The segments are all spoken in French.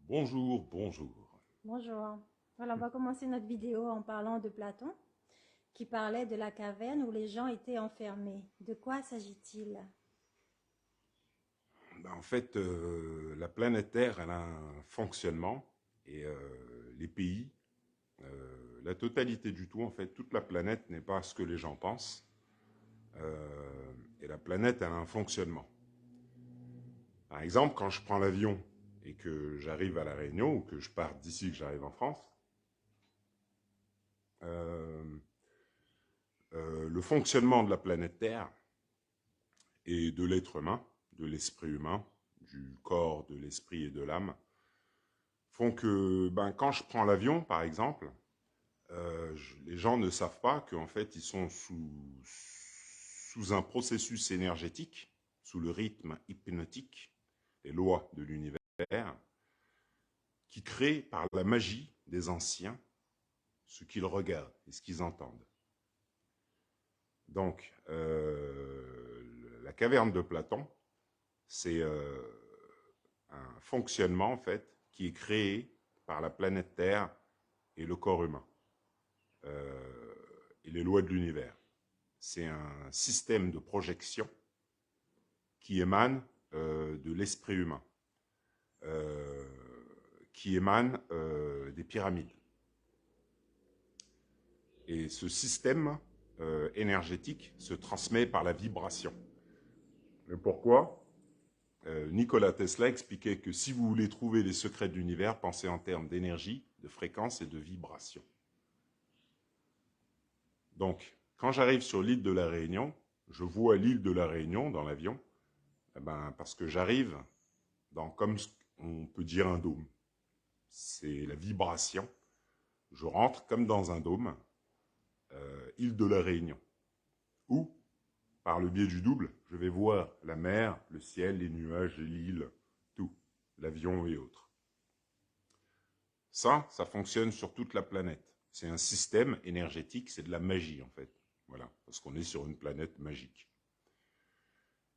Bonjour, bonjour. Bonjour. Voilà, on va commencer notre vidéo en parlant de Platon, qui parlait de la caverne où les gens étaient enfermés. De quoi s'agit-il? En fait, la planète Terre, elle a un fonctionnement et les pays, la totalité du tout, en fait, toute la planète n'est pas ce que les gens pensent. Et la planète, elle a un fonctionnement. Par exemple, quand je prends l'avion et que j'arrive à La Réunion ou que je pars d'ici, que j'arrive en France, euh, le fonctionnement de la planète Terre et de l'être humain, de l'esprit humain, du corps, de l'esprit et de l'âme, font que quand je prends l'avion, par exemple, les gens ne savent pas qu'en fait, ils sont sous un processus énergétique, sous le rythme hypnotique, les lois de l'univers, qui crée par la magie des anciens ce qu'ils regardent et ce qu'ils entendent. Donc, la caverne de Platon, c'est un fonctionnement, en fait, qui est créé par la planète Terre et le corps humain, et les lois de l'univers. C'est un système de projection qui émane de l'esprit humain, euh, qui émane des pyramides. Et ce système énergétique se transmet par la vibration. Et pourquoi Nikola Tesla expliquait que si vous voulez trouver les secrets de l'univers, pensez en termes d'énergie, de fréquence et de vibration. Donc, quand j'arrive sur l'île de la Réunion, je vois l'île de la Réunion dans l'avion, parce que j'arrive dans, comme on peut dire, un dôme. C'est la vibration. Je rentre comme dans un dôme, île de la Réunion, où, par le biais du double, je vais voir la mer, le ciel, les nuages, l'île, tout, l'avion et autres. Ça fonctionne sur toute la planète. C'est un système énergétique, c'est de la magie en fait. Voilà, parce qu'on est sur une planète magique.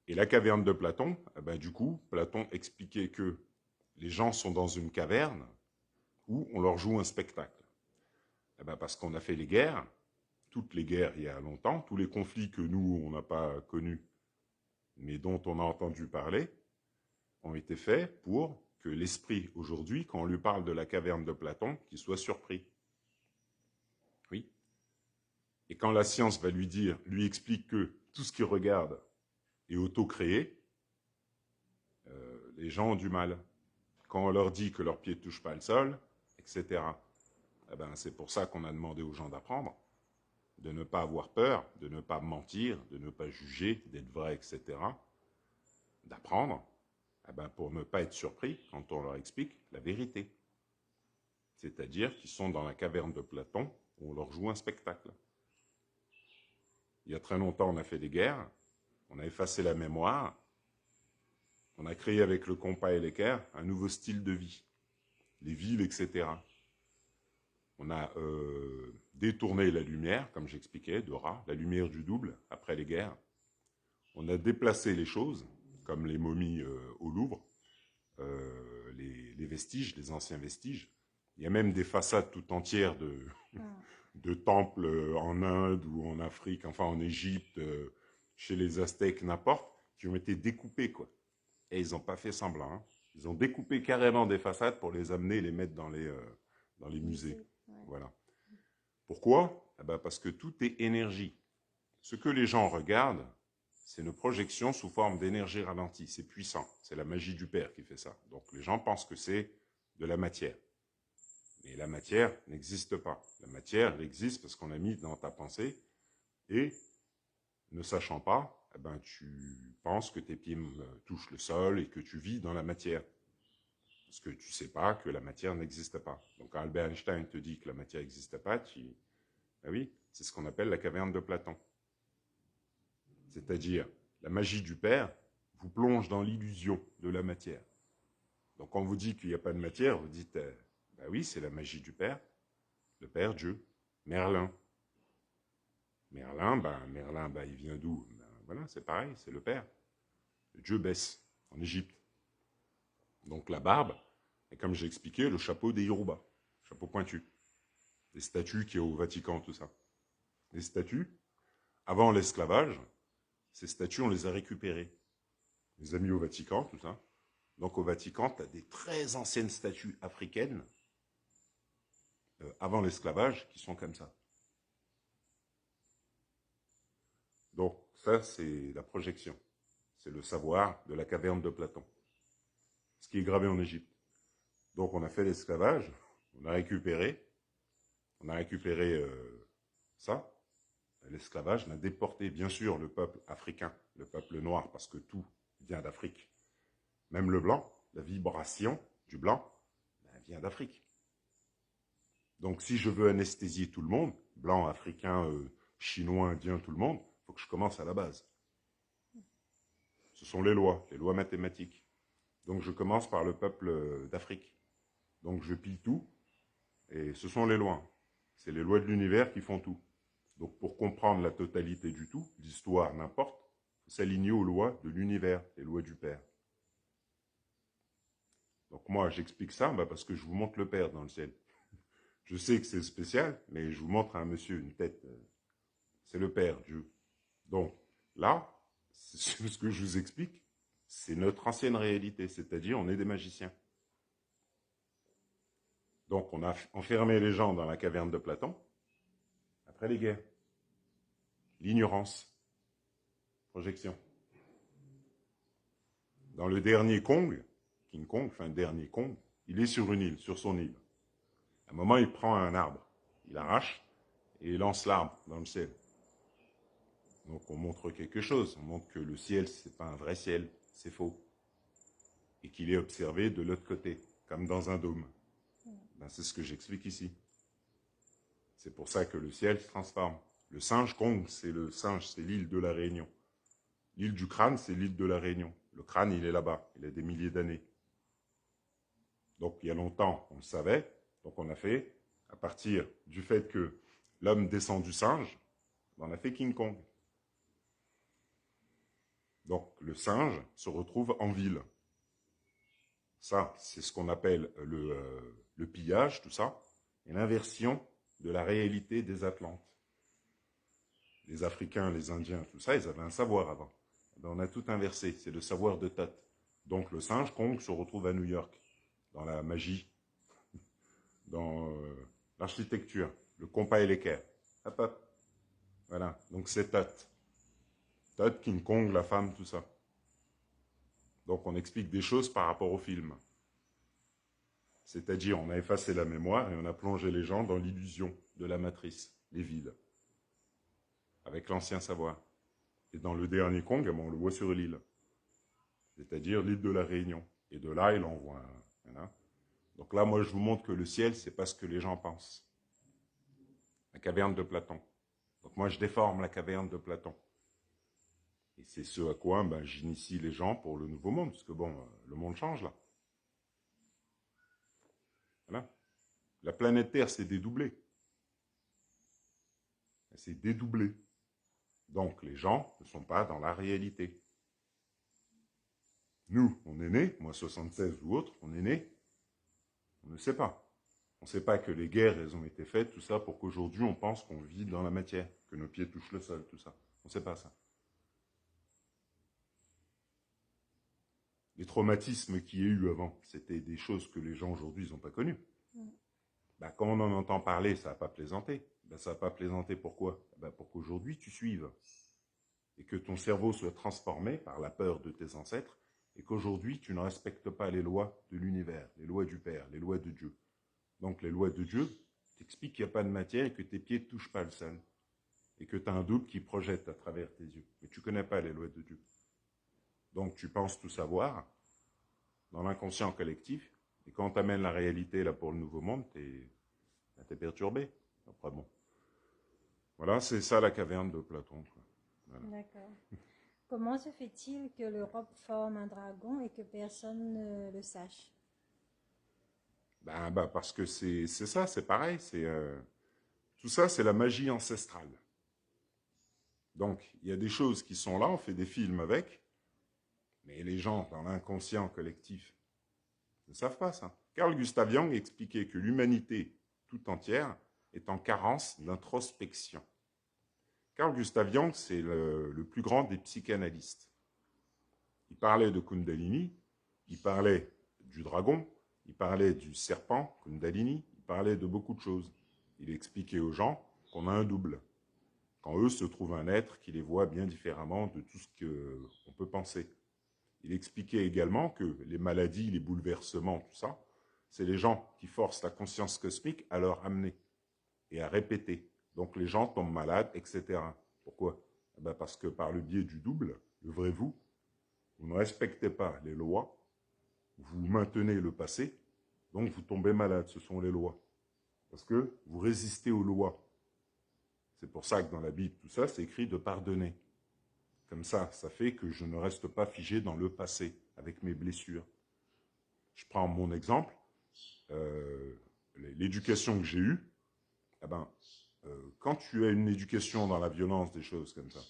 Et la caverne de Platon, du coup, Platon expliquait que les gens sont dans une caverne où on leur joue un spectacle. Parce qu'on a fait les guerres, toutes les guerres il y a longtemps, tous les conflits que nous, on n'a pas connus, mais dont on a entendu parler, ont été faits pour que l'esprit, aujourd'hui, quand on lui parle de la caverne de Platon, qu'il soit surpris. Oui. Et quand la science va lui explique que tout ce qu'il regarde est auto-créé, les gens ont du mal. Quand on leur dit que leurs pieds ne touchent pas le sol, etc. C'est pour ça qu'on a demandé aux gens d'apprendre, de ne pas avoir peur, de ne pas mentir, de ne pas juger, d'être vrai, etc. D'apprendre pour ne pas être surpris quand on leur explique la vérité. C'est-à-dire qu'ils sont dans la caverne de Platon où on leur joue un spectacle. Il y a très longtemps, on a fait des guerres, on a effacé la mémoire, on a créé avec le compas et l'équerre un nouveau style de vie, les villes, etc. On a détourné la lumière, comme j'expliquais, de Ra, la lumière du double, après les guerres. On a déplacé les choses, comme les momies au Louvre, les vestiges, les anciens vestiges. Il y a même des façades tout entières Hmm. de temples en Inde ou en Afrique, enfin en Égypte, chez les Aztèques, n'importe, qui ont été découpées, quoi. Et ils n'ont pas fait semblant. Hein. Ils ont découpé carrément des façades pour les amener et les mettre dans les musées. Musée, ouais. Voilà. Pourquoi Parce que tout est énergie. Ce que les gens regardent, c'est une projection sous forme d'énergie ralentie. C'est puissant. C'est la magie du Père qui fait ça. Donc les gens pensent que c'est de la matière. Mais la matière n'existe pas. La matière, elle existe parce qu'on a mis dans ta pensée et, ne sachant pas, tu penses que tes pieds touchent le sol et que tu vis dans la matière. Parce que tu ne sais pas que la matière n'existe pas. Donc quand Albert Einstein te dit que la matière n'existe pas, oui, c'est ce qu'on appelle la caverne de Platon. C'est-à-dire, la magie du Père vous plonge dans l'illusion de la matière. Donc quand on vous dit qu'il n'y a pas de matière, vous dites, oui, c'est la magie du Père, le Père Dieu, Merlin. Merlin, il vient d'où Voilà, c'est pareil, c'est le Père. Dieu baisse en Égypte. Donc la barbe, Et comme j'ai expliqué, le chapeau des Yoruba, chapeau pointu. Les statues qui est au Vatican, tout ça. Les statues, avant l'esclavage, ces statues, on les a récupérées. On les a mis au Vatican, tout ça. Donc au Vatican, tu as des très anciennes statues africaines, avant l'esclavage, qui sont comme ça. Donc ça, c'est la projection. C'est le savoir de la caverne de Platon. Ce qui est gravé en Égypte. Donc on a fait l'esclavage, on a récupéré ça. L'esclavage, on a déporté bien sûr le peuple africain, le peuple noir, parce que tout vient d'Afrique. Même le blanc, la vibration du blanc, vient d'Afrique. Donc si je veux anesthésier tout le monde, blanc, africain, chinois, indien, tout le monde, il faut que je commence à la base. Ce sont les lois mathématiques. Donc je commence par le peuple d'Afrique. Donc je pille tout, et ce sont les lois. C'est les lois de l'univers qui font tout. Donc pour comprendre la totalité du tout, l'histoire, n'importe, il faut s'aligner aux lois de l'univers, les lois du Père. Donc moi, j'explique ça parce que je vous montre le Père dans le ciel. Je sais que c'est spécial, mais je vous montre un monsieur, une tête. C'est le Père, Dieu. Donc là, ce que je vous explique, c'est notre ancienne réalité, c'est-à-dire on est des magiciens. Donc on a enfermé les gens dans la caverne de Platon, après les guerres. L'ignorance. Projection. Dans le dernier Kong, King Kong, enfin dernier Kong, il est sur une île, sur son île. À un moment, il prend un arbre, il arrache et il lance l'arbre dans le ciel. Donc on montre quelque chose, on montre que le ciel, c'est pas un vrai ciel, c'est faux. Et qu'il est observé de l'autre côté, comme dans un dôme. C'est ce que j'explique ici. C'est pour ça que le ciel se transforme. Le singe Kong, c'est le singe, c'est l'île de la Réunion. L'île du crâne, c'est l'île de la Réunion. Le crâne, il est là-bas, il a des milliers d'années. Donc il y a longtemps, on le savait, donc on a fait, à partir du fait que l'homme descend du singe, on a fait King Kong. Donc le singe se retrouve en ville. Ça, c'est ce qu'on appelle le pillage, tout ça, et l'inversion de la réalité des Atlantes. Les Africains, les Indiens, tout ça, ils avaient un savoir avant. On a tout inversé, c'est le savoir de Thoth. Donc le singe Kong se retrouve à New York, dans la magie, dans l'architecture, le compas et l'équerre. Hop, hop. Voilà, donc c'est Thoth. Thoth, King Kong, la femme, tout ça. Donc on explique des choses par rapport au film. C'est-à-dire, on a effacé la mémoire et on a plongé les gens dans l'illusion de la matrice, les vides, avec l'ancien savoir. Et dans le dernier Kong, on le voit sur l'île, c'est-à-dire l'île de la Réunion. Et de là, il envoie un... Voilà. Donc là, moi, je vous montre que le ciel, c'est pas ce que les gens pensent. La caverne de Platon. Donc moi, je déforme la caverne de Platon. Et c'est ce à quoi j'initie les gens pour le nouveau monde, parce que bon, le monde change là. Voilà. La planète Terre s'est dédoublée. Elle s'est dédoublée. Donc les gens ne sont pas dans la réalité. Nous, on est nés, moi 76 ou autre, on est nés, on ne sait pas. On ne sait pas que les guerres, elles ont été faites, tout ça, pour qu'aujourd'hui on pense qu'on vit dans la matière, que nos pieds touchent le sol, tout ça. On ne sait pas ça. Les traumatismes qu'il y a eu avant, c'était des choses que les gens aujourd'hui n'ont pas connues. Quand on en entend parler, ça n'a pas plaisanté. Ça n'a pas plaisanté pourquoi? Pour qu'aujourd'hui tu suives. Et que ton cerveau soit transformé par la peur de tes ancêtres, et qu'aujourd'hui tu ne respectes pas les lois de l'univers, les lois du Père, les lois de Dieu. Donc les lois de Dieu t'expliquent qu'il n'y a pas de matière et que tes pieds ne touchent pas le sol. Et que tu as un double qui projette à travers tes yeux. Mais tu ne connais pas les lois de Dieu. Donc tu penses tout savoir dans l'inconscient collectif, et quand tu amènes la réalité là pour le nouveau monde, t'es perturbé. Après bon. Voilà, c'est ça la caverne de Platon. Voilà. D'accord. Comment se fait-il que l'Europe forme un dragon et que personne ne le sache? Parce que c'est ça, c'est pareil. Tout ça, c'est la magie ancestrale. Donc, il y a des choses qui sont là, on fait des films avec, mais les gens, dans l'inconscient collectif, ne savent pas ça. Carl Gustav Jung expliquait que l'humanité tout entière est en carence d'introspection. Carl Gustav Jung, c'est le plus grand des psychanalystes. Il parlait de Kundalini, il parlait du dragon, il parlait du serpent, Kundalini, il parlait de beaucoup de choses. Il expliquait aux gens qu'on a un double. Qu'en eux se trouve un être qui les voit bien différemment de tout ce qu'on peut penser. Il expliquait également que les maladies, les bouleversements, tout ça, c'est les gens qui forcent la conscience cosmique à leur amener et à répéter. Donc les gens tombent malades, etc. Pourquoi? Parce que par le biais du double, le vrai vous, vous ne respectez pas les lois, vous maintenez le passé, donc vous tombez malade, ce sont les lois. Parce que vous résistez aux lois. C'est pour ça que dans la Bible, tout ça, c'est écrit de pardonner. Comme ça fait que je ne reste pas figé dans le passé, avec mes blessures. Je prends mon exemple, l'éducation que j'ai eue, quand tu as une éducation dans la violence, des choses comme ça,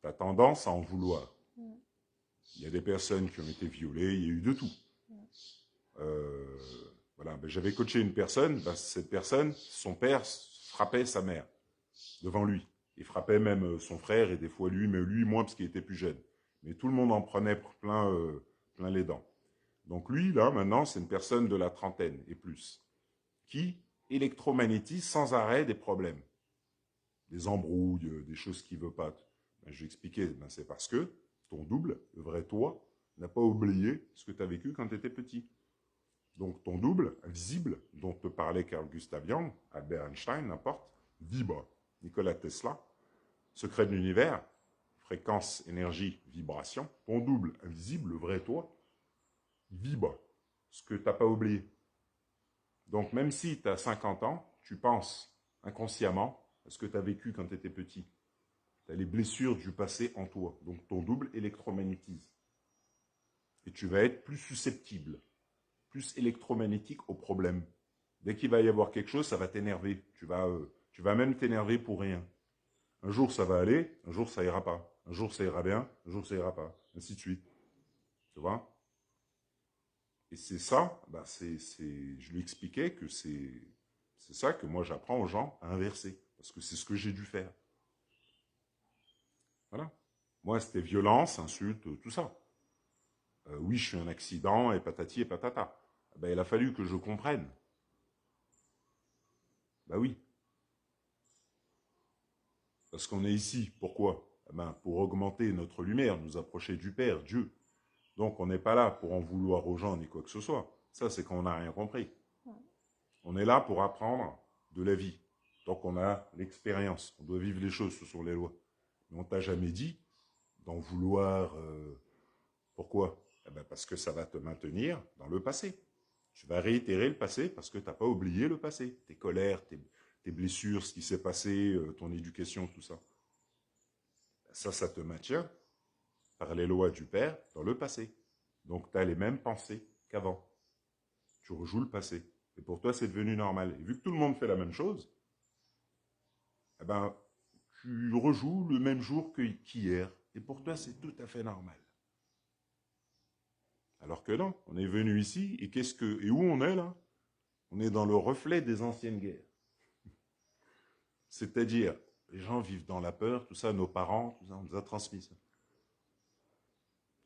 tu as tendance à en vouloir. Il y a des personnes qui ont été violées, il y a eu de tout. Voilà, j'avais coaché une personne, cette personne, son père frappait sa mère devant lui. Il frappait même son frère et des fois lui, mais lui moins parce qu'il était plus jeune. Mais tout le monde en prenait plein les dents. Donc lui, là, maintenant, c'est une personne de la trentaine et plus, qui électromagnétise sans arrêt des problèmes. Des embrouilles, des choses qu'il ne veut pas. Je lui expliquais, c'est parce que ton double, le vrai toi, n'a pas oublié ce que tu as vécu quand tu étais petit. Donc ton double, invisible, dont te parlait Carl Gustav Jung, Albert Einstein, n'importe, vibre. Nikola Tesla, secret de l'univers, fréquence, énergie, vibration, ton double, invisible, le vrai toi, vibre, ce que tu n'as pas oublié. Donc même si tu as 50 ans, tu penses inconsciemment à ce que tu as vécu quand tu étais petit. Tu as les blessures du passé en toi. Donc ton double électromagnétise. Et tu vas être plus susceptible, plus électromagnétique aux problèmes. Dès qu'il va y avoir quelque chose, ça va t'énerver. Tu vas même t'énerver pour rien. Un jour, ça va aller, un jour, ça ira pas. Un jour, ça ira bien, un jour, ça ira pas. Ainsi de suite. Tu vois? Et c'est ça, je lui expliquais que c'est ça que moi, j'apprends aux gens à inverser. Parce que c'est ce que j'ai dû faire. Voilà. Moi, c'était violence, insulte, tout ça. Oui, je suis un accident, et patati et patata. Il a fallu que je comprenne. Oui. Parce qu'on est ici. Pourquoi? Pour augmenter notre lumière, nous approcher du Père, Dieu. Donc, on n'est pas là pour en vouloir aux gens ni quoi que ce soit. Ça, c'est qu'on n'a rien compris. On est là pour apprendre de la vie. Donc, on a l'expérience. On doit vivre les choses, ce sont les lois. Mais on t'a jamais dit d'en vouloir. Pourquoi? Parce que ça va te maintenir dans le passé. Tu vas réitérer le passé parce que tu n'as pas oublié le passé. Tes colères, tes blessures, ce qui s'est passé, ton éducation, tout ça. Ça te maintient par les lois du Père dans le passé. Donc tu as les mêmes pensées qu'avant. Tu rejoues le passé. Et pour toi, c'est devenu normal. Et vu que tout le monde fait la même chose, tu rejoues le même jour qu'hier. Et pour toi, c'est tout à fait normal. Alors que non, on est venu ici, et où on est là? On est dans le reflet des anciennes guerres. C'est-à-dire, les gens vivent dans la peur, tout ça, nos parents, tout ça, on nous a transmis ça.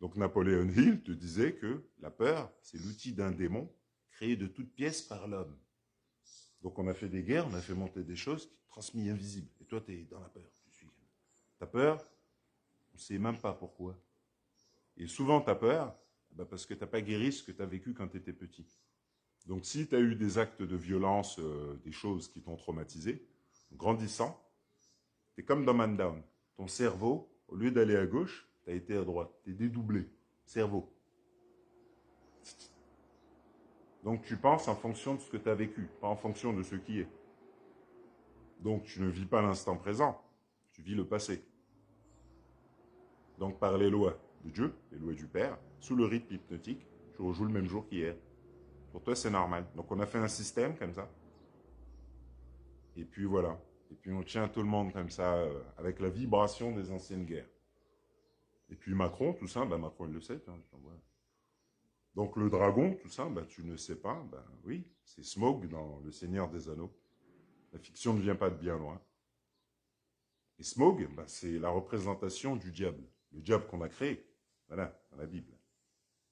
Donc Napoléon Hill te disait que la peur, c'est l'outil d'un démon créé de toutes pièces par l'homme. Donc on a fait des guerres, on a fait monter des choses qui transmis invisibles. Et toi, tu es dans la peur. T'as peur, on ne sait même pas pourquoi. Et souvent, tu as peur parce que tu n'as pas guéri ce que tu as vécu quand tu étais petit. Donc si tu as eu des actes de violence, des choses qui t'ont traumatisé, grandissant, tu es comme dans Man Down. Ton cerveau, au lieu d'aller à gauche, tu as été à droite. Tu es dédoublé. Cerveau. Donc tu penses en fonction de ce que tu as vécu, pas en fonction de ce qui est. Donc tu ne vis pas l'instant présent, tu vis le passé. Donc par les lois de Dieu, les lois du Père, sous le rythme hypnotique, tu rejoues le même jour qu'hier. Pour toi, c'est normal. Donc on a fait un système comme ça. Et puis voilà. Et puis on tient tout le monde comme ça, avec la vibration des anciennes guerres. Et puis Macron, tout ça, Macron il le sait. Donc le dragon, tout ça, ben, tu ne sais pas, ben oui, c'est Smaug dans Le Seigneur des Anneaux. La fiction ne vient pas de bien loin. Et Smaug, ben, c'est la représentation du diable. Le diable qu'on a créé, voilà, dans la Bible.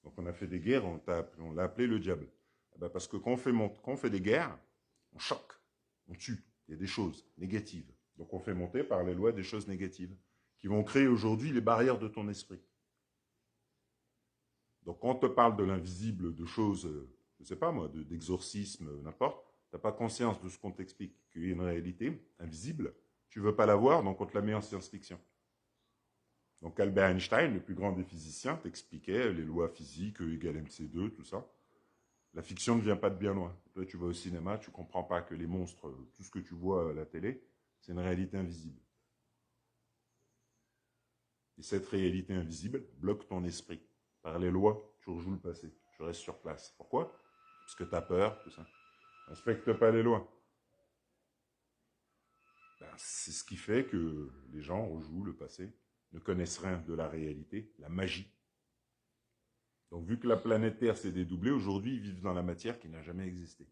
Donc on a fait des guerres, on l'a appelé le diable. Eh ben, parce que quand on fait des guerres, on choque, on tue. Il y a des choses négatives. Donc on fait monter par les lois des choses négatives qui vont créer aujourd'hui les barrières de ton esprit. Donc quand on te parle de l'invisible, de choses, je ne sais pas moi, d'exorcisme, n'importe, tu n'as pas conscience de ce qu'on t'explique, qu'il y a une réalité invisible, tu ne veux pas la voir, donc on te la met en science-fiction. Donc Albert Einstein, le plus grand des physiciens, t'expliquait les lois physiques, E égale MC2, tout ça. La fiction ne vient pas de bien loin. Toi, tu vas au cinéma, tu ne comprends pas que les monstres, tout ce que tu vois à la télé, c'est une réalité invisible. Et cette réalité invisible bloque ton esprit. Par les lois, tu rejoues le passé. Tu restes sur place. Pourquoi? Parce que tu as peur, tout ça. Respecte pas les lois. Ben, c'est ce qui fait que les gens rejouent le passé, ne connaissent rien de la réalité, la magie. Donc vu que la planète Terre s'est dédoublée, aujourd'hui ils vivent dans la matière qui n'a jamais existé.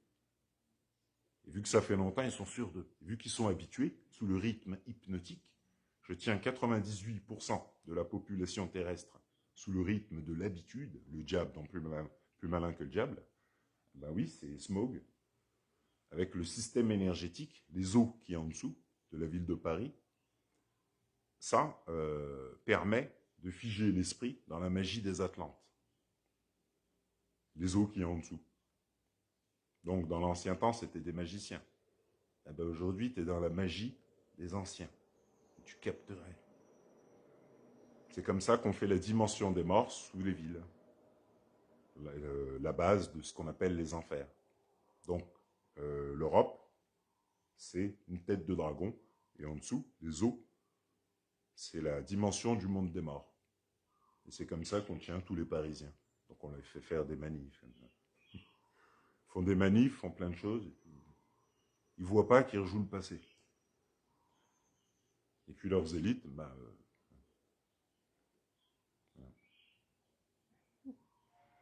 Et vu que ça fait longtemps, ils sont sûrs d'eux. Vu qu'ils sont habitués, sous le rythme hypnotique, je tiens 98% de la population terrestre sous le rythme de l'habitude, le diable, donc plus malin que le diable, ben oui, c'est Smaug, avec le système énergétique, les eaux qui est en dessous de la ville de Paris, ça permet de figer l'esprit dans la magie des Atlantes. Les eaux qui est en dessous. Donc dans l'ancien temps, c'était des magiciens. Eh ben, aujourd'hui, tu es dans la magie des anciens. Tu capterais. C'est comme ça qu'on fait la dimension des morts sous les villes. La base de ce qu'on appelle les enfers. Donc, l'Europe, c'est une tête de dragon. Et en dessous, les eaux, c'est la dimension du monde des morts. Et c'est comme ça qu'on tient tous les Parisiens. Donc on les fait faire des manifs. Ils font des manifs, font plein de choses. Et puis, ils ne voient pas qu'ils rejouent le passé. Et puis leurs élites, ben,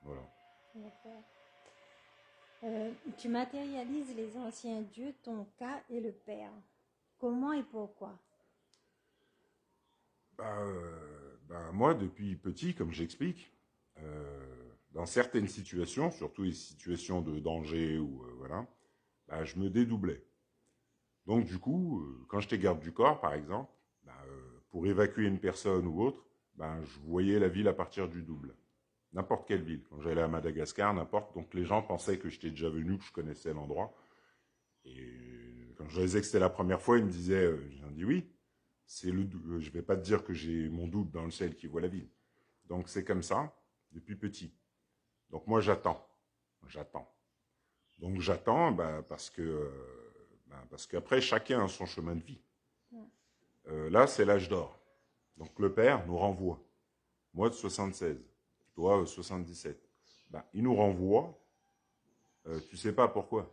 voilà. D'accord. Tu matérialises les anciens dieux, ton cas et le Père. Comment et pourquoi? Moi, depuis petit, comme j'explique, dans certaines situations, surtout les situations de danger, ou voilà, je me dédoublais. Donc du coup, quand j'étais garde du corps, par exemple, pour évacuer une personne ou autre, je voyais la ville à partir du double. N'importe quelle ville. Quand j'allais à Madagascar, n'importe. Donc les gens pensaient que j'étais déjà venu, que je connaissais l'endroit. Et quand je leur disais que c'était la première fois, ils me disaient, j'ai dit oui, je ne vais pas te dire que j'ai mon double dans le ciel qui voit la ville. Donc c'est comme ça, depuis petit. Donc moi j'attends. J'attends. Donc j'attends parce qu'après chacun a son chemin de vie. Là c'est l'âge d'or. Donc le père nous renvoie. Moi de 76, toi 77. Il nous renvoie, tu sais pas pourquoi.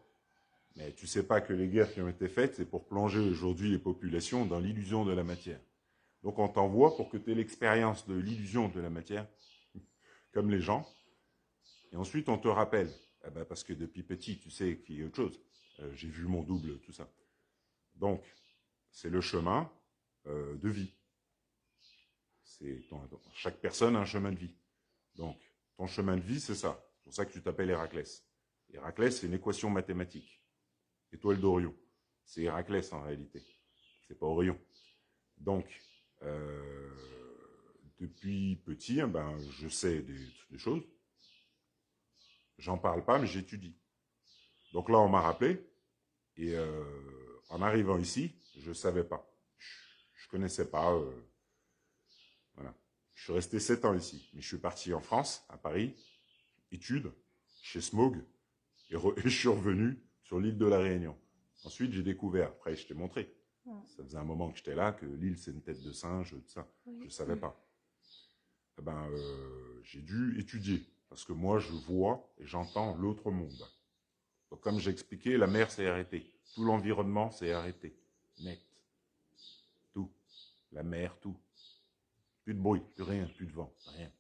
Mais tu sais pas que les guerres qui ont été faites, c'est pour plonger aujourd'hui les populations dans l'illusion de la matière. Donc on t'envoie pour que tu aies l'expérience de l'illusion de la matière, comme les gens. Et ensuite on te rappelle, parce que depuis petit, tu sais qu'il y a autre chose. J'ai vu mon double, tout ça. Donc, c'est le chemin de vie. Chaque personne a un chemin de vie. Donc, ton chemin de vie, c'est ça. C'est pour ça que tu t'appelles Héraclès. Héraclès, c'est une équation mathématique. Étoile d'Orion. C'est Héraclès en réalité. C'est pas Orion. Donc, depuis petit, je sais des choses. J'en parle pas, mais j'étudie. Donc là, on m'a rappelé. Et en arrivant ici, je ne savais pas. Je ne connaissais pas. Voilà. Je suis resté 7 ans ici. Mais je suis parti en France, à Paris, études, chez Smaug, et je suis revenu sur l'île de la Réunion. Ensuite, j'ai découvert, après je t'ai montré, ça faisait un moment que j'étais là, que l'île c'est une tête de singe, tout ça. Oui. Je ne savais pas. J'ai dû étudier, parce que moi je vois et j'entends l'autre monde. Donc comme j'ai expliqué, la mer s'est arrêtée. Tout l'environnement s'est arrêté. Net. Tout. La mer, tout. Plus de bruit, plus rien, plus de vent, rien.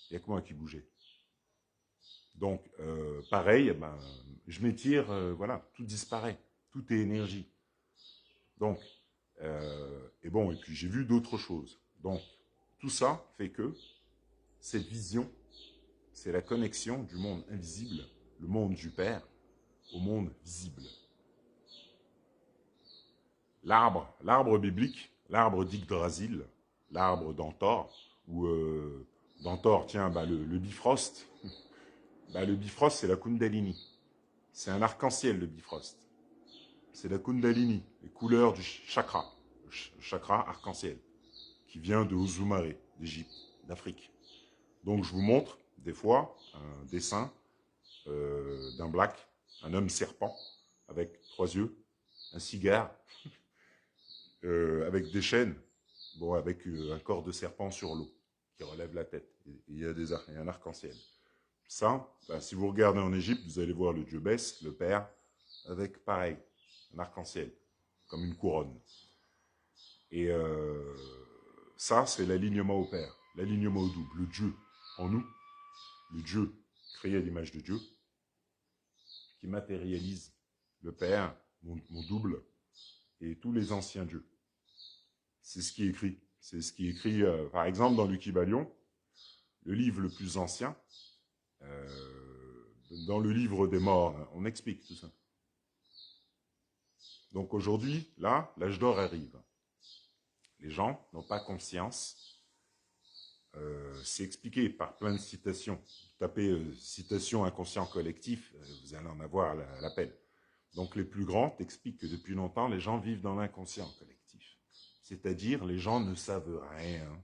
Il n'y a que moi qui bougeais. Donc, pareil, ben, je m'étire, voilà, tout disparaît. Tout est énergie. Donc, et bon, et puis j'ai vu d'autres choses. Donc, tout ça fait que cette vision, c'est la connexion du monde invisible, le monde du Père, au monde visible. L'arbre biblique, l'arbre d'Yggdrasil, l'arbre d'Antor, ou d'Antor, tiens, bah, le Bifrost. Bah, le Bifrost, c'est la Kundalini. C'est un arc-en-ciel, le Bifrost. C'est la Kundalini, les couleurs du chakra, le chakra arc-en-ciel, qui vient de Uzumare, d'Égypte, d'Afrique. Donc je vous montre, des fois, un dessin d'un black, un homme serpent, avec 3 yeux, un cigare, avec des chaînes, bon, avec un corps de serpent sur l'eau, qui relève la tête. Et il y a un arc-en-ciel. Ça, bah, si vous regardez en Égypte, vous allez voir le dieu Bès, le père, avec pareil, un arc-en-ciel, comme une couronne. Et ça, c'est l'alignement au père, l'alignement au double, le Dieu en nous, le Dieu créé à l'image de Dieu, qui matérialise le père, mon double, et tous les anciens dieux. C'est ce qui est écrit. C'est ce qui est écrit, par exemple, dans Lucky Balion, le livre le plus ancien, dans le livre des morts, on explique tout ça. Donc aujourd'hui, là, l'âge d'or arrive. Les gens n'ont pas conscience. C'est expliqué par plein de citations. Tapez citation inconscient collectif, vous allez en avoir l'appel. Donc les plus grands expliquent que depuis longtemps, les gens vivent dans l'inconscient collectif. C'est-à-dire, les gens ne savent rien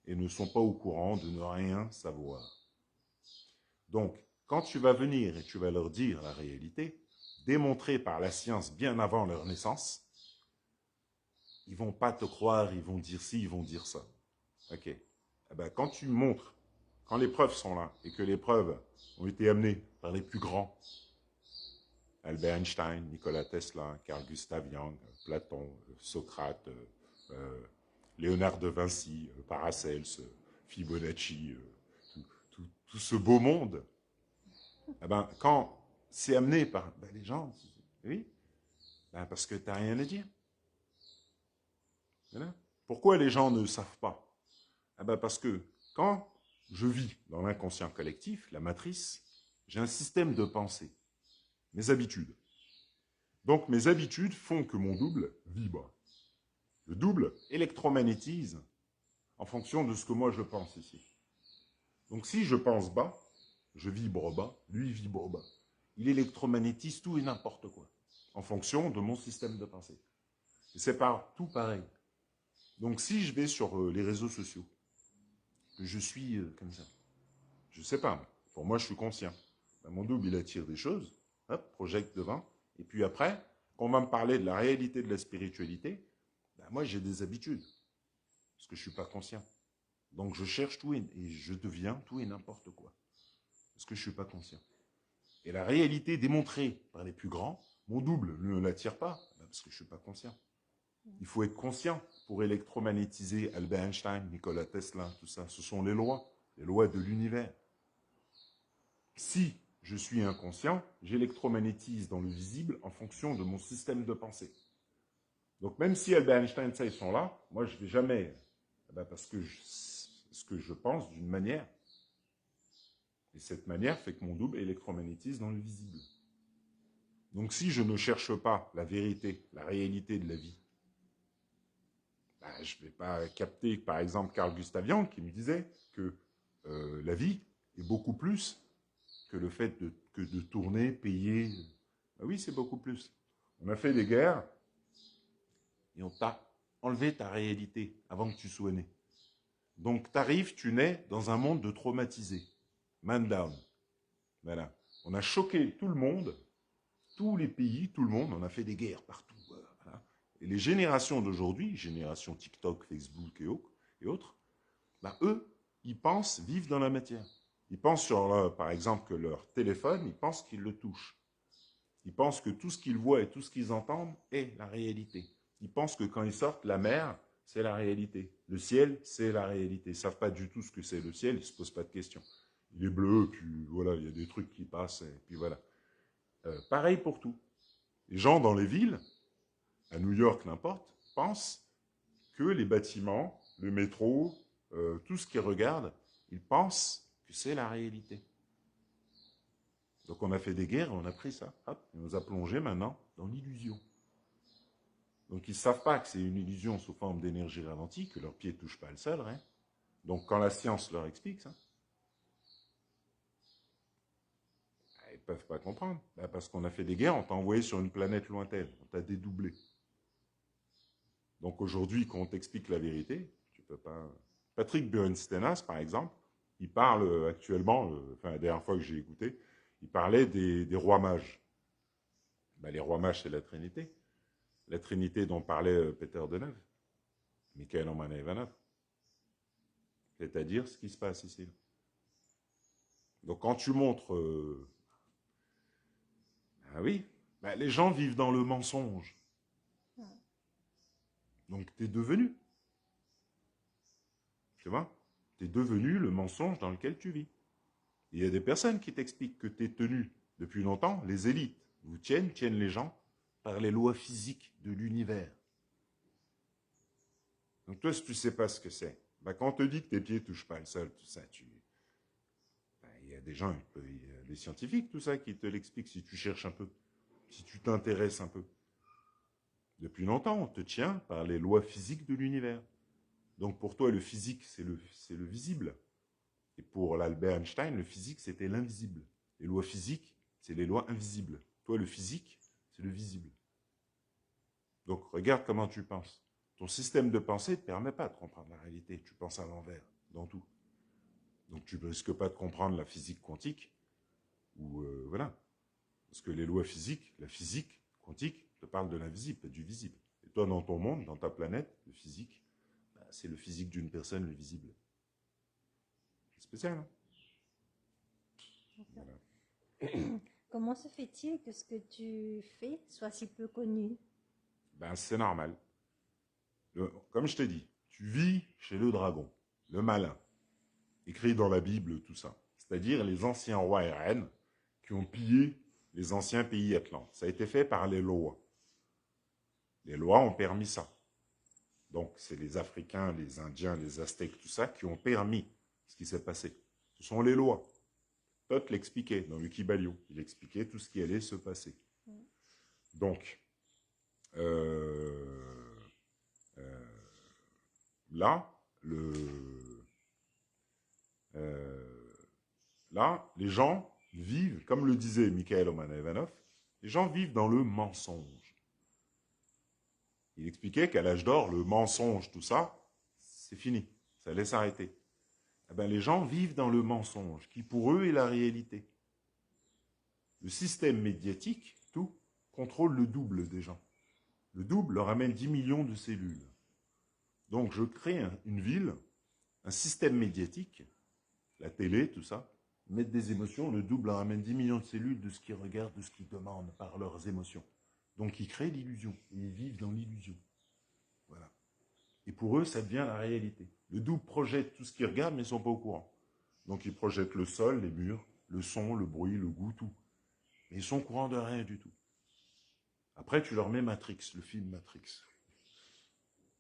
et ne sont pas au courant de ne rien savoir. Donc, quand tu vas venir et tu vas leur dire la réalité, démontrée par la science bien avant leur naissance, ils vont pas te croire, ils vont dire ci, ils vont dire ça. Ok. Eh ben, quand tu montres, quand les preuves sont là, et que les preuves ont été amenées par les plus grands, Albert Einstein, Nikola Tesla, Carl Gustav Jung, Platon, Socrate, Léonard de Vinci, Paracels, Fibonacci, tout ce beau monde, eh ben, quand c'est amené par les gens, oui, ben parce que tu n'as rien à dire. Voilà. Pourquoi les gens ne savent pas? Eh ben parce que quand je vis dans l'inconscient collectif, la matrice, j'ai un système de pensée, mes habitudes. Donc mes habitudes font que mon double vibre. Le double électromagnétise en fonction de ce que moi je pense ici. Donc si je pense bas, je vibre bas, lui vibre bas. Il électromagnétise tout et n'importe quoi, en fonction de mon système de pensée. Et c'est partout pareil. Donc si je vais sur les réseaux sociaux, que je suis comme ça, je ne sais pas, pour moi je suis conscient. Ben, mon double il attire des choses, hop, projette devant, et puis après, quand on va me parler de la réalité de la spiritualité, ben, moi j'ai des habitudes, parce que je ne suis pas conscient. Donc je cherche tout et je deviens tout et n'importe quoi, parce que je ne suis pas conscient. Et la réalité démontrée par les plus grands, mon double ne l'attire pas, parce que je ne suis pas conscient. Il faut être conscient pour électromagnétiser Albert Einstein, Nikola Tesla, tout ça. Ce sont les lois de l'univers. Si je suis inconscient, j'électromagnétise dans le visible en fonction de mon système de pensée. Donc même si Albert Einstein, ça, ils sont là, moi je ne vais jamais, parce que ce que je pense d'une manière. Et cette manière fait que mon double électromagnétise dans le visible. Donc si je ne cherche pas la vérité, la réalité de la vie, je ne vais pas capter, par exemple, Carl Gustav Jung qui me disait que la vie est beaucoup plus que le fait de tourner, payer. Ben oui, c'est beaucoup plus. On a fait des guerres et on t'a enlevé ta réalité avant que tu sois né. Donc tu arrives, tu nais dans un monde de traumatisés. Man down. Voilà. On a choqué tout le monde, tous les pays, tout le monde, on a fait des guerres partout. Voilà. Et les générations d'aujourd'hui, génération TikTok, Facebook et autres, ben eux, ils pensent vivre dans la matière. Ils pensent sur, par exemple, que leur téléphone, ils pensent qu'ils le touchent. Ils pensent que tout ce qu'ils voient et tout ce qu'ils entendent est la réalité. Ils pensent que quand ils sortent, la mer, c'est la réalité. Le ciel, c'est la réalité. Ils ne savent pas du tout ce que c'est le ciel, ils ne se posent pas de questions. il est bleu, puis voilà, il y a des trucs qui passent, et puis voilà. Pareil pour tout. Les gens dans les villes, à New York, n'importe, pensent que les bâtiments, le métro, tout ce qu'ils regardent, ils pensent que c'est la réalité. Donc on a fait des guerres, on a pris ça, hop, et on nous a plongé maintenant dans l'illusion. Donc ils ne savent pas que c'est une illusion sous forme d'énergie ralentie, que leurs pieds ne touchent pas le sol, hein. Donc quand la science leur explique ça, ils ne peuvent pas comprendre. Parce qu'on a fait des guerres, on t'a envoyé sur une planète lointaine, on t'a dédoublé. Donc aujourd'hui, quand on t'explique la vérité, tu peux pas... Patrick Bernstenas, par exemple, il parle actuellement, la dernière fois que j'ai écouté, il parlait des rois mages. Les rois mages, c'est la Trinité. La Trinité dont parlait Peter Deneuve, Michael Romanov. C'est-à-dire ce qui se passe ici. Donc quand tu montres... oui, les gens vivent dans le mensonge. Donc tu es devenu. Tu vois, tu es devenu le mensonge dans lequel tu vis. Il y a des personnes qui t'expliquent que tu es tenu depuis longtemps, les élites vous tiennent les gens par les lois physiques de l'univers. Donc toi, si tu ne sais pas ce que c'est, quand on te dit que tes pieds ne touchent pas le sol, tout ça, il y a des gens, des scientifiques, tout ça, qui te l'expliquent si tu cherches un peu, si tu t'intéresses un peu. Depuis longtemps, on te tient par les lois physiques de l'univers. Donc pour toi, le physique, c'est le visible. Et pour l'Albert Einstein, le physique, c'était l'invisible. Les lois physiques, c'est les lois invisibles. Toi, le physique, c'est le visible. Donc regarde comment tu penses. Ton système de pensée ne te permet pas de comprendre la réalité. Tu penses à l'envers, dans tout. Donc tu ne risques pas de comprendre la physique quantique. Ou voilà. Parce que les lois physiques, la physique quantique, te parle de l'invisible, du visible. Et toi, dans ton monde, dans ta planète, le physique, c'est le physique d'une personne, le visible. C'est spécial, hein? Voilà. Comment se fait-il que ce que tu fais soit si peu connu? C'est normal. Comme je t'ai dit, tu vis chez le dragon, le malin, écrit dans la Bible, tout ça. C'est-à-dire les anciens rois et reines qui ont pillé les anciens pays atlantes. Ça a été fait par les lois. Les lois ont permis ça. Donc, c'est les Africains, les Indiens, les Aztèques, tout ça, qui ont permis ce qui s'est passé. Ce sont les lois. Thoth l'expliquait dans Wikibalion. Il expliquait tout ce qui allait se passer. Donc, là, les gens vivent, comme le disait Mikhail Romanov, les gens vivent dans le mensonge. Il expliquait qu'à l'âge d'or, le mensonge, tout ça, c'est fini. Ça allait s'arrêter. Les gens vivent dans le mensonge, qui pour eux est la réalité. Le système médiatique, tout, contrôle le double des gens. Le double leur amène 10 millions de cellules. Donc je crée une ville, un système médiatique, la télé, tout ça, mettre des émotions, le double leur amène 10 millions de cellules de ce qu'ils regardent, de ce qu'ils demandent par leurs émotions. Donc ils créent l'illusion, et ils vivent dans l'illusion. Voilà. Et pour eux, ça devient la réalité. Le double projette tout ce qu'ils regardent, mais ils ne sont pas au courant. Donc ils projettent le sol, les murs, le son, le bruit, le goût, tout. Mais ils sont au courant de rien du tout. Après, tu leur mets Matrix, le film Matrix.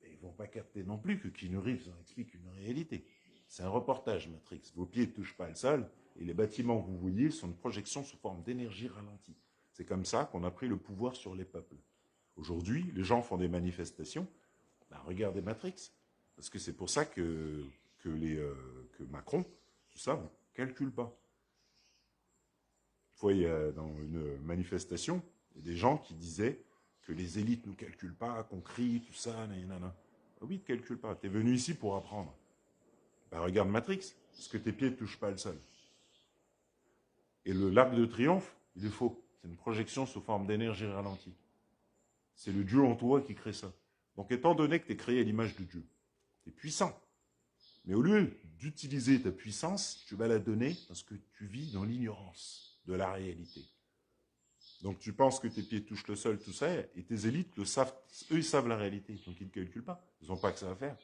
Et ils ne vont pas capter non plus que Keanu Reeves en explique une réalité. C'est un reportage Matrix. Vos pieds ne touchent pas le sol, et les bâtiments que vous voyez sont une projection sous forme d'énergie ralentie. C'est comme ça qu'on a pris le pouvoir sur les peuples. Aujourd'hui, les gens font des manifestations. Regardez Matrix. Parce que c'est pour ça que Macron, tout ça, ne calcule pas. Une fois, il y a dans une manifestation, il y a des gens qui disaient que les élites ne calculent pas, qu'on crie, tout ça, nanana. Oui, ils ne calculent pas. Tu es venu ici pour apprendre. Regarde Matrix, parce que tes pieds ne touchent pas le sol. Et l'arc de triomphe, il est faux. C'est une projection sous forme d'énergie ralentie. C'est le Dieu en toi qui crée ça. Donc, étant donné que tu es créé à l'image de Dieu, tu es puissant. Mais au lieu d'utiliser ta puissance, tu vas la donner parce que tu vis dans l'ignorance de la réalité. Donc, tu penses que tes pieds touchent le sol, tout ça, et tes élites le savent. Eux, ils savent la réalité, donc ils ne calculent pas. Ils n'ont pas que ça à faire.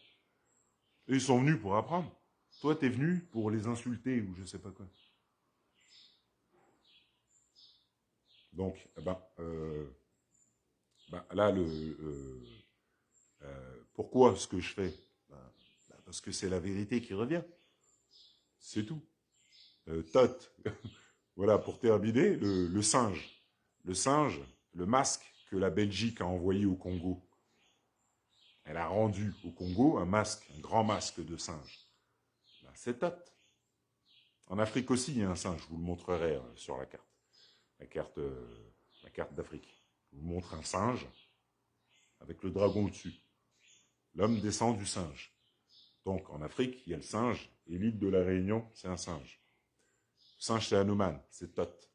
Eux, ils sont venus pour apprendre. Toi, t'es venu pour les insulter ou je sais pas quoi. Donc, là, pourquoi ce que je fais? Parce que c'est la vérité qui revient. C'est tout. Tot, voilà, pour terminer, le singe. Le singe, le masque que la Belgique a envoyé au Congo. Elle a rendu au Congo un masque, un grand masque de singe. C'est Tot. En Afrique aussi, il y a un singe. Je vous le montrerai sur la carte. La carte, la carte d'Afrique. Je vous montre un singe avec le dragon au-dessus. L'homme descend du singe. Donc, en Afrique, il y a le singe, et l'île de la Réunion, c'est un singe. Le singe, c'est Hanuman, c'est Tot.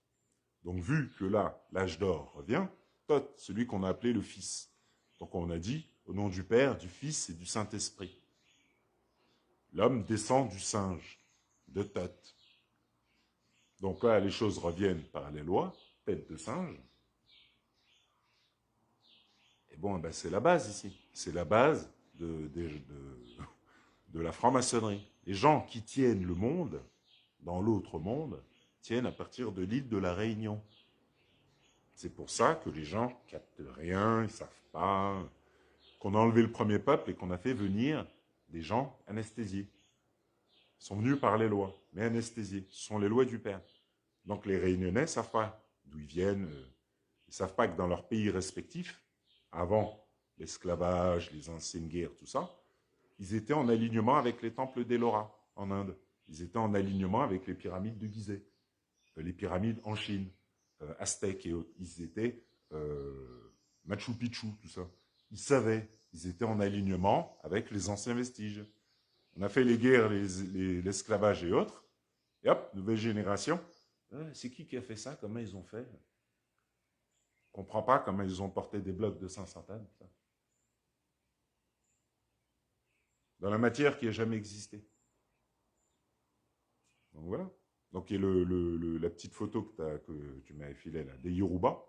Donc, vu que là, l'âge d'or revient, Tot, celui qu'on a appelé le Fils. Donc, on a dit, au nom du Père, du Fils et du Saint-Esprit. L'homme descend du singe, de Tot. Donc là, les choses reviennent par les lois, tête de singe. Et bon, ben, c'est la base ici. C'est la base de la franc-maçonnerie. Les gens qui tiennent le monde, dans l'autre monde, tiennent à partir de l'île de la Réunion. C'est pour ça que les gens captent rien, ils savent pas, qu'on a enlevé le premier peuple et qu'on a fait venir des gens anesthésiés. Ils sont venus par les lois, mais anesthésiés. Ce sont les lois du Père. Donc les Réunionnais ne savent pas d'où ils viennent. Ils ne savent pas que dans leurs pays respectifs, avant l'esclavage, les anciennes guerres, tout ça, ils étaient en alignement avec les temples d'Ellora en Inde. Ils étaient en alignement avec les pyramides de Gizeh, les pyramides en Chine, aztèques et autres. Ils étaient Machu Picchu, tout ça. Ils savaient, ils étaient en alignement avec les anciens vestiges. On a fait les guerres, l'esclavage et autres, et hop, nouvelle génération. C'est qui a fait ça? Comment ils ont fait? On ne comprend pas comment ils ont porté des blocs de 500 tonnes. Ça. Dans la matière qui n'a jamais existé. Donc voilà. Donc et la petite photo que tu m'avais filée là, des Yoruba,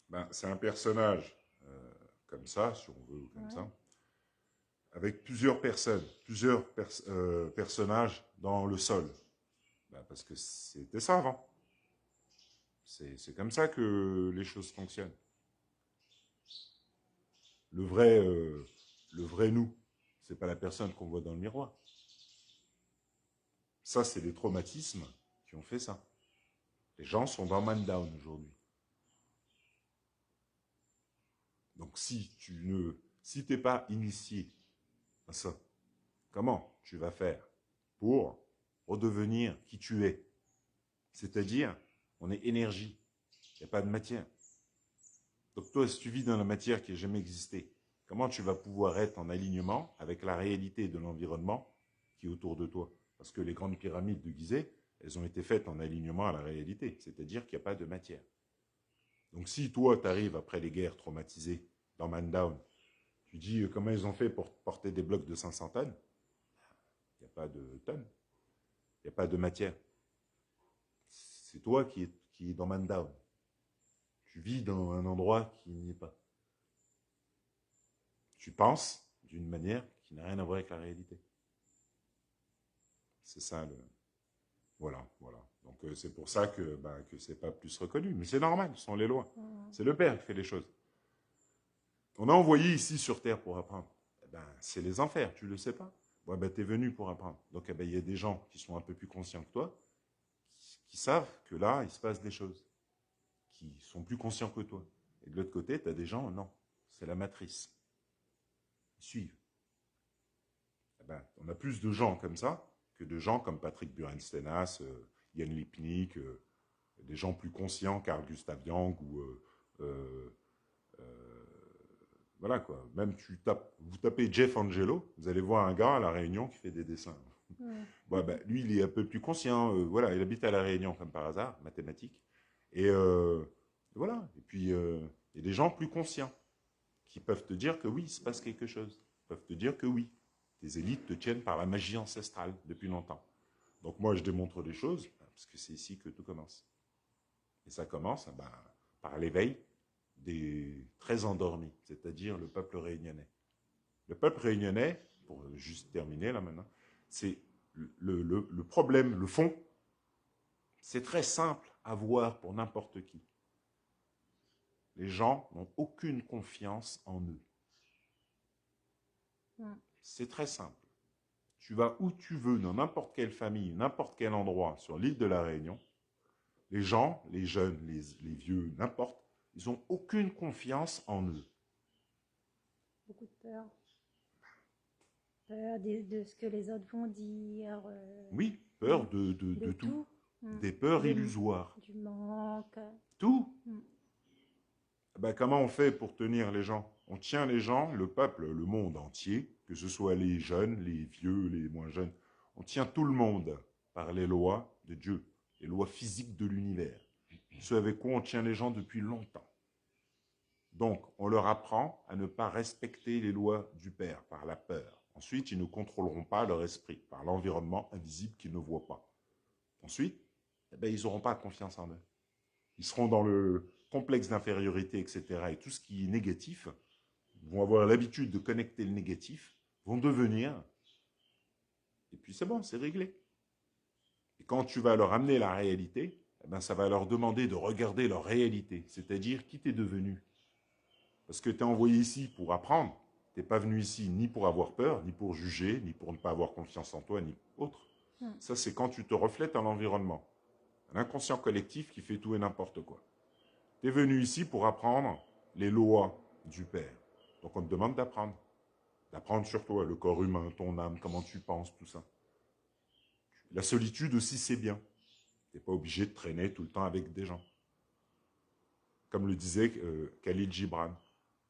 ben, c'est un personnage comme ça, si on veut, comme ça, avec plusieurs personnes, personnages dans le sol. Ben, parce que c'était ça avant. C'est comme ça que les choses fonctionnent. Le vrai nous, c'est pas la personne qu'on voit dans le miroir. Ça, c'est les traumatismes qui ont fait ça. Les gens sont dans Man Down aujourd'hui. Donc si t'es pas initié à ça, comment tu vas faire pour redevenir qui tu es? C'est-à-dire, on est énergie, il n'y a pas de matière. Donc toi, si tu vis dans la matière qui n'a jamais existé, comment tu vas pouvoir être en alignement avec la réalité de l'environnement qui est autour de toi? Parce que les grandes pyramides de Gizeh, elles ont été faites en alignement à la réalité, c'est-à-dire qu'il n'y a pas de matière. Donc si toi, tu arrives après les guerres traumatisées dans Mandown, tu dis comment ils ont fait pour porter des blocs de 500 tonnes, il n'y a pas de tonnes, il n'y a pas de matière. C'est toi qui est dans Mandown. Tu vis dans un endroit qui n'y est pas. Tu penses d'une manière qui n'a rien à voir avec la réalité. C'est ça le... Voilà. Donc c'est pour ça que c'est pas plus reconnu. Mais c'est normal, ce sont les lois. C'est le Père qui fait les choses. On a envoyé ici sur Terre pour apprendre. C'est les enfers, tu le sais pas. T'es venu pour apprendre. Donc il y a des gens qui sont un peu plus conscients que toi, qui savent que là, il se passe des choses, qui sont plus conscients que toi. Et de l'autre côté, tu as des gens, non, c'est la matrice. Ils suivent. On a plus de gens comme ça que de gens comme Patrick Burenstenas, Yann Lipnik, des gens plus conscients, Carl Gustav Jung ou voilà quoi. Même vous tapez Jeff Angelo, vous allez voir un gars à La Réunion qui fait des dessins. Lui, il est un peu plus conscient. Voilà, il habite à La Réunion comme par hasard, mathématiques. Et voilà. Et puis, il y a des gens plus conscients qui peuvent te dire que oui, il se passe quelque chose. Ils peuvent te dire que oui, tes élites te tiennent par la magie ancestrale depuis longtemps. Donc moi, je démontre des choses, parce que c'est ici que tout commence. Et ça commence par l'éveil des très endormis, c'est-à-dire le peuple réunionnais. Le peuple réunionnais, pour juste terminer là maintenant, C'est le problème, le fond, c'est très simple à voir pour n'importe qui. Les gens n'ont aucune confiance en eux. C'est très simple. Tu vas où tu veux, dans n'importe quelle famille, n'importe quel endroit sur l'île de la Réunion, les gens, les jeunes, les vieux, n'importe, ils n'ont aucune confiance en eux. Beaucoup de peur. Peur de ce que les autres vont dire. Oui, peur de tout. Des peurs illusoires. Du manque. Tout. Ben, comment on fait pour tenir les gens? On tient les gens, le peuple, le monde entier, que ce soit les jeunes, les vieux, les moins jeunes. On tient tout le monde par les lois de Dieu, les lois physiques de l'univers. Ce avec quoi on tient les gens depuis longtemps. Donc, on leur apprend à ne pas respecter les lois du Père par la peur. Ensuite, ils ne contrôleront pas leur esprit par l'environnement invisible qu'ils ne voient pas. Ensuite, eh ben, ils n'auront pas confiance en eux. Ils seront dans le complexe d'infériorité, etc. Et tout ce qui est négatif, vont avoir l'habitude de connecter le négatif, vont devenir, et puis c'est bon, c'est réglé. Et quand tu vas leur amener la réalité, eh ben, ça va leur demander de regarder leur réalité, c'est-à-dire qui t'es devenu. Parce que tu es envoyé ici pour apprendre, tu n'es pas venu ici ni pour avoir peur, ni pour juger, ni pour ne pas avoir confiance en toi, ni autre. Ça, c'est quand tu te reflètes dans l'environnement. Un inconscient collectif qui fait tout et n'importe quoi. Tu es venu ici pour apprendre les lois du Père. Donc on te demande d'apprendre. D'apprendre sur toi, le corps humain, ton âme, comment tu penses, tout ça. La solitude aussi, c'est bien. Tu n'es pas obligé de traîner tout le temps avec des gens. Comme le disait Khalil Gibran,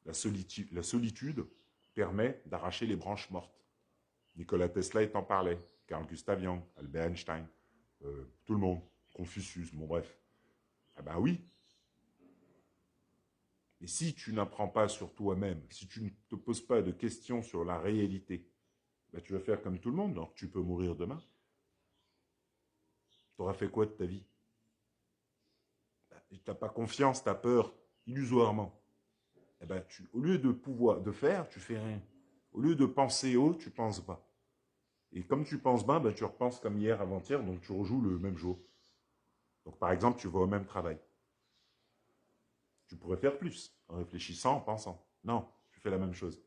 la solitude permet d'arracher les branches mortes. Nikola Tesla en parlait, Carl Gustav Jung, Albert Einstein, tout le monde, Confucius, bon bref. Ah ben oui. Et si tu n'apprends pas sur toi-même, si tu ne te poses pas de questions sur la réalité, ben tu vas faire comme tout le monde, donc tu peux mourir demain. Tu auras fait quoi de ta vie? Tu n'as pas confiance, tu as peur, illusoirement. Eh ben, au lieu de faire, tu fais rien. Au lieu de penser haut, tu penses bas. Et comme tu penses bas, ben, tu repenses comme hier, avant-hier, donc tu rejoues le même jour. Donc par exemple, tu vas au même travail. Tu pourrais faire plus, en réfléchissant, en pensant. Non, tu fais la même chose.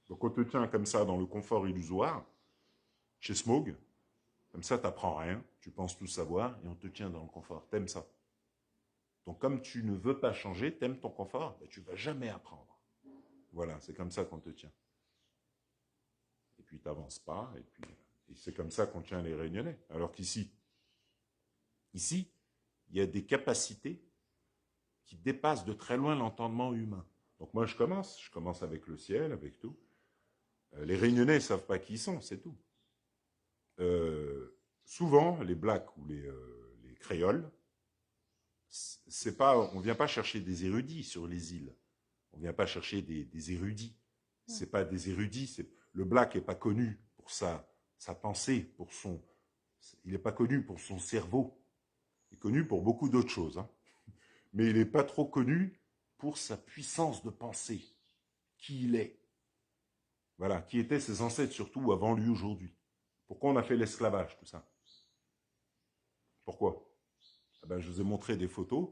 Donc on te tient comme ça dans le confort illusoire, chez Smog, comme ça tu n'apprends rien, tu penses tout savoir, et on te tient dans le confort. T'aimes ça. Donc comme tu ne veux pas changer, t'aimes ton confort, ben, tu ne vas jamais apprendre. Voilà, c'est comme ça qu'on te tient. Et puis tu n'avances pas, et c'est comme ça qu'on tient les Réunionnais. Alors qu'ici, il y a des capacités qui dépassent de très loin l'entendement humain. Donc moi je commence avec le ciel, avec tout. Les Réunionnais ne savent pas qui ils sont, c'est tout. Souvent, les Blacks ou les Créoles, on ne vient pas chercher des érudits sur les îles. On ne vient pas chercher des érudits. Ce pas des érudits. Le Black n'est pas connu pour sa pensée, il n'est pas connu pour son cerveau. Il est connu pour beaucoup d'autres choses. Hein. Mais il n'est pas trop connu pour sa puissance de pensée. Qui il est. Voilà, qui étaient ses ancêtres, surtout avant lui aujourd'hui. Pourquoi on a fait l'esclavage, tout ça? Pourquoi? Eh ben, je vous ai montré des photos,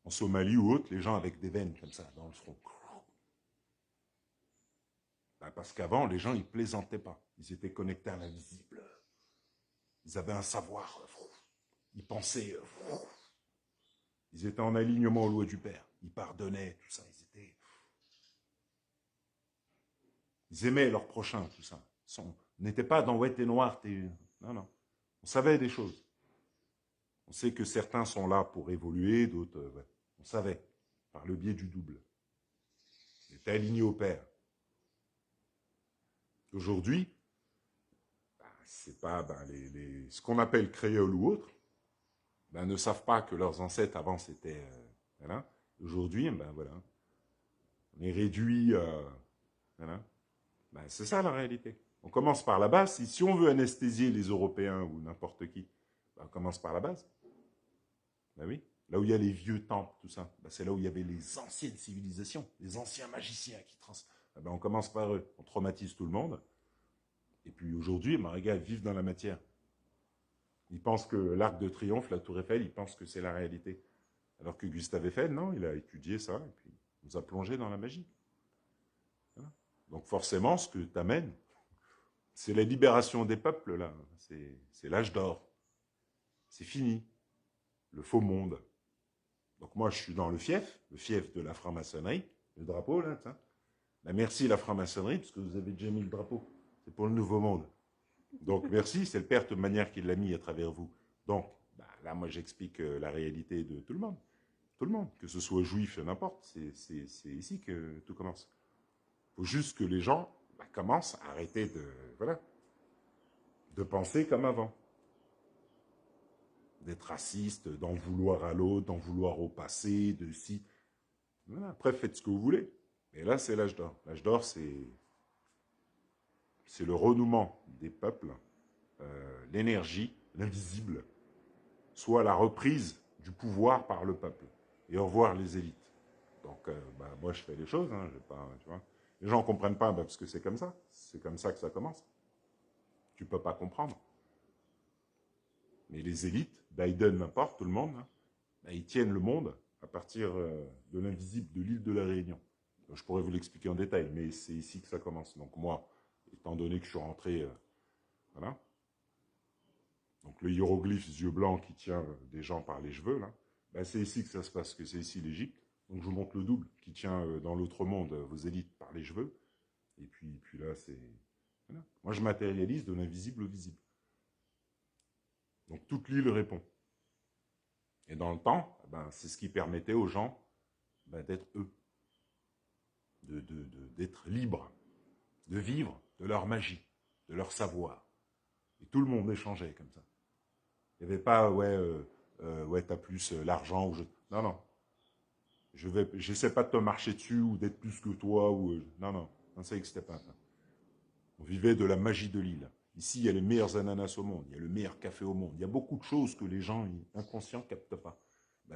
en Somalie ou autre, les gens avec des veines comme ça, dans le front. Ben, parce qu'avant, les gens, ils plaisantaient pas. Ils étaient connectés à l'invisible. Ils avaient un savoir. Ils pensaient. Ils étaient en alignement aux lois du Père. Ils pardonnaient, tout ça. Ils aimaient leur prochain, tout ça. On n'était pas dans ouais, t'es noir, t'es. Non, non. On savait des choses. On sait que certains sont là pour évoluer, d'autres. Ouais. On savait, par le biais du double. Ils étaient alignés au Père. Aujourd'hui, c'est pas ce qu'on appelle créole ou autre, ne savent pas que leurs ancêtres avant c'était voilà. Aujourd'hui, voilà, on est réduit, voilà. C'est ça la réalité. On commence par la base. Si on veut anesthésier les Européens ou n'importe qui, on commence par la base. Ben oui. Là où il y a les vieux temples, tout ça, c'est là où il y avait les anciennes civilisations, les anciens magiciens qui on commence par eux, on traumatise tout le monde. Et puis aujourd'hui, les gars vivent dans la matière. Ils pensent que l'Arc de Triomphe, la Tour Eiffel, ils pensent que c'est la réalité. Alors que Gustave Eiffel, non, il a étudié ça, et puis il nous a plongé dans la magie. Voilà. Donc forcément, ce que tu amènes, c'est la libération des peuples, là. C'est l'âge d'or. C'est fini. Le faux monde. Donc moi, je suis dans le fief de la franc-maçonnerie, le drapeau, là, tiens. Bah, merci la franc-maçonnerie, parce que vous avez déjà mis le drapeau. C'est pour le nouveau monde. Donc merci, c'est le père de manière qui l'a mis à travers vous. Donc, bah, là, moi, j'explique la réalité de tout le monde. Tout le monde, que ce soit juif, n'importe. C'est ici que tout commence. Il faut juste que les gens commencent à arrêter de penser comme avant. D'être raciste, d'en vouloir à l'autre, d'en vouloir au passé, de si. Voilà. Après, faites ce que vous voulez. Mais là, c'est l'âge d'or. L'âge d'or, c'est le renouement des peuples, l'énergie, l'invisible, soit la reprise du pouvoir par le peuple. Et au revoir les élites. Donc, moi, je fais les choses. Hein, pas, tu vois. Les gens ne comprennent pas parce que c'est comme ça. C'est comme ça que ça commence. Tu ne peux pas comprendre. Mais les élites, Biden, n'importe, tout le monde, hein, ils tiennent le monde à partir de l'invisible, de l'île de la Réunion. Donc, je pourrais vous l'expliquer en détail, mais c'est ici que ça commence. Donc moi, étant donné que je suis rentré, voilà. Donc le hiéroglyphe yeux blancs qui tient des gens par les cheveux, là, c'est ici que ça se passe, que c'est ici l'Égypte. Donc je vous montre le double qui tient dans l'autre monde vos élites par les cheveux. Et puis là, c'est... Voilà. Moi, je matérialise de l'invisible au visible. Donc toute l'île répond. Et dans le temps, c'est ce qui permettait aux gens d'être eux, d'être libres, de vivre de leur magie, de leur savoir. Et tout le monde échangeait comme ça. Il n'y avait pas, t'as plus l'argent. Ou Non, non. J'essaie pas de te marcher dessus ou d'être plus que toi. Non, ça n'existait pas. Ça. On vivait de la magie de l'île. Ici, il y a les meilleurs ananas au monde, il y a le meilleur café au monde. Il y a beaucoup de choses que les gens inconscients ne captent pas.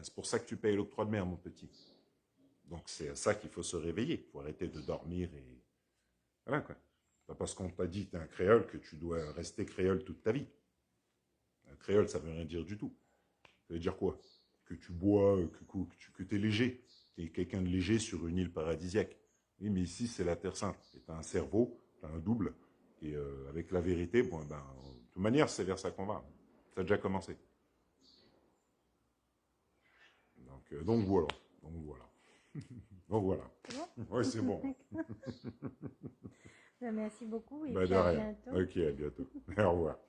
C'est pour ça que tu payes l'octroi de mer, mon petit. Donc c'est à ça qu'il faut se réveiller. Il faut arrêter de dormir et... Voilà, quoi. Pas parce qu'on t'a dit que tu es un créole que tu dois rester créole toute ta vie. Un créole, ça ne veut rien dire du tout. Ça veut dire quoi? Que tu bois, que tu es léger. Tu es quelqu'un de léger sur une île paradisiaque. Oui, mais ici, c'est la Terre Sainte. Tu as un cerveau, tu as un double. Et avec la vérité, de toute manière, c'est vers ça qu'on va. Ça a déjà commencé. Donc voilà. Donc voilà. Oui, c'est bon. Merci beaucoup et De puis à rien. bientôt. Ok, à bientôt. Au revoir.